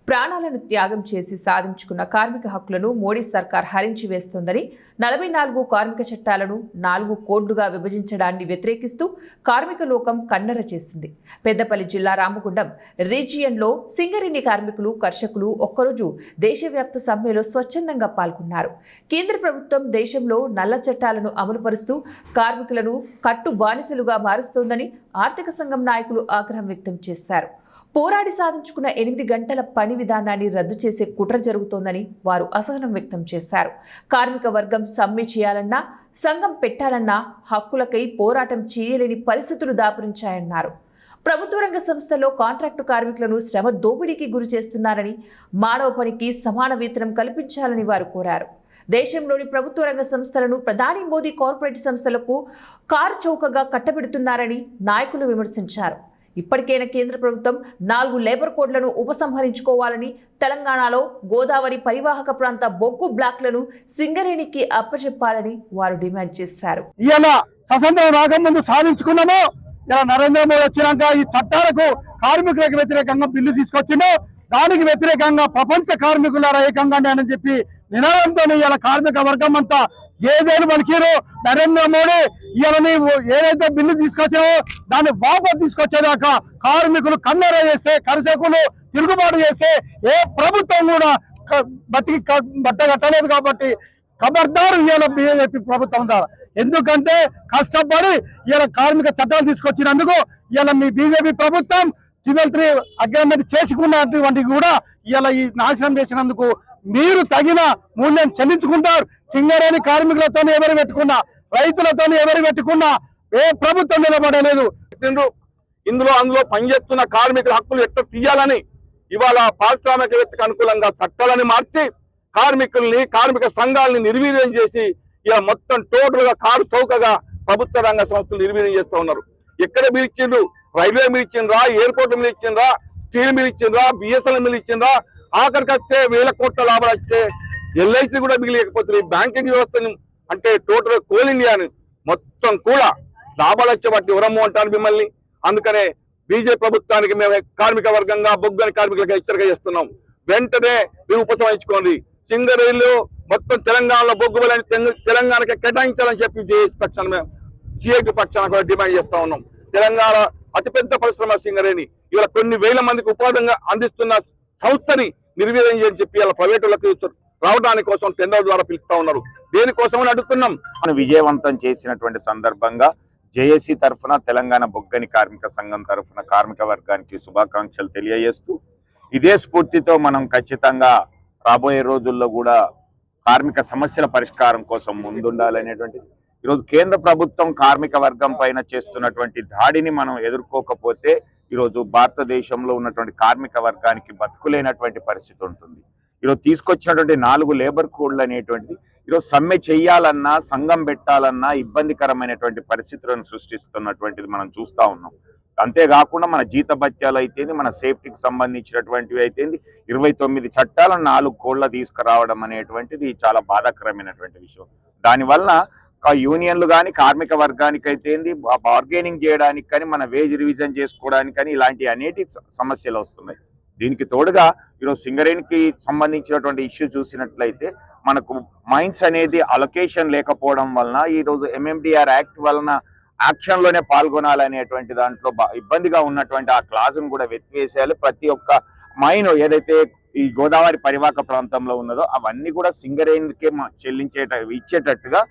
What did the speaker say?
ప్రాణాలను త్యాగం చేసి సాధించుకున్న కార్మిక హక్కులను మోడీ సర్కార్ హరించి వేస్తోందని 44 కార్మిక చట్టాలను 4 కోడ్లుగా విభజించడాన్ని వ్యతిరేకిస్తూ కార్మిక లోకం కన్నెర చేసింది. పెద్దపల్లి జిల్లా రామగుండం రీజియన్లో సింగరేణి కార్మికులు, కర్షకులు ఒక్కరోజు దేశవ్యాప్త సమ్మెలో స్వచ్ఛందంగా పాల్గొన్నారు. కేంద్ర ప్రభుత్వం దేశంలో నల్ల చట్టాలను అమలుపరుస్తూ కార్మికులను కట్టు బానిసలుగా మారుస్తోందని ఆర్థిక సంఘం నాయకులు ఆగ్రహం వ్యక్తం చేశారు. పోరాడి సాధించుకున్న 8 గంటల పని విధానాన్ని రద్దు చేసే కుట్ర జరుగుతోందని వారు అసహనం వ్యక్తం చేశారు. కార్మిక వర్గం సమ్మె చేయాలన్నా, సంఘం పెట్టాలన్నా హక్కులకై పోరాటం చేయలేని పరిస్థితులు దాపురించాయన్నారు. ప్రభుత్వ రంగ సంస్థల్లో కాంట్రాక్టు కార్మికులను శ్రమ దోపిడీకి గురి చేస్తున్నారని, మానవ పనికి సమాన వేతనం కల్పించాలని వారు కోరారు. దేశంలోని ప్రభుత్వ రంగ సంస్థలను ప్రధాని మోదీ కార్పొరేట్ సంస్థలకు కారు చౌకగా కట్టబెడుతున్నారని నాయకులు విమర్శించారు. ఇప్పటికైనా కేంద్ర ప్రభుత్వం 4 లేబర్ కోడ్లను ఉపసంహరించుకోవాలని, తెలంగాణలో గోదావరి పరివాహక ప్రాంత బొగ్గు బ్లాక్లను సింగరేణికి అప్పచెప్పాలని వారు డిమాండ్ చేశారు. ఇలా స్వతంత్రం రాకముందు సాధించుకున్నామో, ఇలా నరేంద్ర మోదీ వచ్చినాక ఈ చట్టాలకు కార్మికులకు వ్యతిరేకంగా బిల్లు తీసుకొచ్చిందో, దానికి వ్యతిరేకంగా ప్రపంచ కార్మికుల ఏకంగా అని చెప్పి నినాదంతో ఇలా కార్మిక వర్గం అంతా జేజేలు పలికిరు. నరేంద్ర మోడీ ఇలా నీవు ఏదైతే బిల్లు తీసుకొచ్చావో దాన్ని వాపసు తీసుకొచ్చేదాకా కార్మికులు కన్నెర చేస్తే, కర్షకులు తిరుగుబాటు చేస్తే ఏ ప్రభుత్వం కూడా బతికి బట్టగట్టలేదు. కాబట్టి ఖబర్దారు ఇలా బీజేపీ ప్రభుత్వం ద్వారా. ఎందుకంటే కష్టపడి ఇలా కార్మిక చట్టాలు తీసుకొచ్చినందుకు ఇలా మీ బీజేపీ ప్రభుత్వం 12 అగ్రిమెంట్ చేసుకున్నటువంటి కూడా ఇలా ఈ నాశనం చేసినందుకు మీరు తగిన మూల్యం చెల్లించుకుంటారు. సింగరేణి కార్మికులతో ఎవరు పెట్టుకున్నా, రైతులతో ఎవరు పెట్టుకున్నా ఏ ప్రభుత్వం నిలబడలేదు. అందులో పనిచేస్తున్న కార్మికుల హక్కులు ఎట్లా తీయాలని ఇవాళ పారిశ్రామికవేత్తకు అనుకూలంగా చట్టాలని మార్చి కార్మికుల్ని, కార్మిక సంఘాలని నిర్వీర్యం చేసి ఇలా మొత్తం టోటల్ గా కారు చౌకగా ప్రభుత్వ రంగ సంస్థలు నిర్వీర్యం చేస్తూ ఉన్నారు. ఎక్కడ మీరు ఇచ్చిండ్రు? రైల్వే మీరు ఇచ్చిండ్రా, ఎయిర్పోర్ట్ మీరు ఇచ్చిండ్రా, స్టీల్ మీరు ఇచ్చిండ్రా, బిఎస్ఎల్ మీరు ఇచ్చిండ్రా, ఆఖరికి వస్తే 1000 కోట్ల లాభాలు వచ్చే ఎల్ఐసి కూడా మిగిలిపోతుంది. బ్యాంకింగ్ వ్యవస్థని అంటే టోటల్ కోల్ ఇండియాని మొత్తం కూడా లాభాలు వచ్చేవాటి ఎవరమ్ము అంటారు మిమ్మల్ని. అందుకనే బీజేపీ ప్రభుత్వానికి మేము కార్మిక వర్గంగా బొగ్గని కార్మికులకు హెచ్చరిక చేస్తున్నాం. వెంటనే మీరు ఉపసంహరించుకోండి. సింగరేణిలో మొత్తం తెలంగాణలో బొగ్గు బలని తెలంగాణకి కేటాయించాలని చెప్పి జేఏసీ పక్షాన మేము సిఐటి పక్షాన కూడా డిమాండ్ చేస్తా ఉన్నాం. తెలంగాణ అతిపెద్ద పరిశ్రమ సింగరేణి ఇవాళ కొన్ని వేల మందికి ఉపాధిగా అందిస్తున్న సంస్థని నిర్వీర్యం చేయని చెప్పి ఇలా ప్రైవేటులకు రావడానికి కోసం టెండర్ ద్వారా పిలుస్తా ఉన్నారు. దేనికోసమని అడుగుతున్నాం. విజయవంతం చేసినటువంటి సందర్భంగా జేఏసీ తరఫున, తెలంగాణ బొగ్గని కార్మిక సంఘం తరఫున కార్మిక వర్గానికి శుభాకాంక్షలు తెలియజేస్తూ, ఇదే స్ఫూర్తితో మనం ఖచ్చితంగా రాబోయే రోజుల్లో కూడా కార్మిక సమస్యల పరిష్కారం కోసం ముందుండాలనేటువంటిది. ఈరోజు కేంద్ర ప్రభుత్వం కార్మిక వర్గం పైన చేస్తున్నటువంటి దాడిని మనం ఎదుర్కోకపోతే ఈరోజు భారతదేశంలో ఉన్నటువంటి కార్మిక వర్గానికి బతుకులేనటువంటి పరిస్థితి ఉంటుంది. ఈరోజు తీసుకొచ్చినటువంటి 4 లేబర్ కోడ్లు అనేటువంటిది ఈరోజు సమ్మె చేయాలన్నా, సంఘం పెట్టాలన్నా ఇబ్బందికరమైనటువంటి పరిస్థితులను సృష్టిస్తున్నటువంటిది మనం చూస్తూ ఉన్నాం. అంతేకాకుండా మన జీతభత్యాలు అయితేంది, మన సేఫ్టీకి సంబంధించినటువంటివి అయితేంది, 29 చట్టాలను 4 కోడ్ల తీసుకురావడం అనేటువంటిది చాలా బాధాకరమైనటువంటి విషయం. దానివల్ల యూనియన్లు కానీ కార్మిక వర్గానికి అయితేంది బార్గెనింగ్ చేయడానికి కానీ, మన వేజ్ రివిజన్ చేసుకోవడానికి కానీ ఇలాంటి అనేటి సమస్యలు వస్తున్నాయి. దీనికి తోడుగా ఈరోజు సింగరేణికి సంబంధించినటువంటి ఇష్యూ చూసినట్లయితే మనకు మైన్స్ అనేది అలొకేషన్ లేకపోవడం వలన ఈరోజు ఎంఎండిఆర్ యాక్ట్ వలన యాక్షన్లోనే పాల్గొనాలనేటువంటి దాంట్లో ఇబ్బందిగా ఉన్నటువంటి ఆ క్లాజ్ను కూడా వెతివేసేయాలి. ప్రతి ఒక్క మైన్ ఏదైతే ఈ గోదావరి పరివాహక ప్రాంతంలో ఉన్నదో అవన్నీ కూడా సింగరేణికే ఇచ్చేటట్టుగా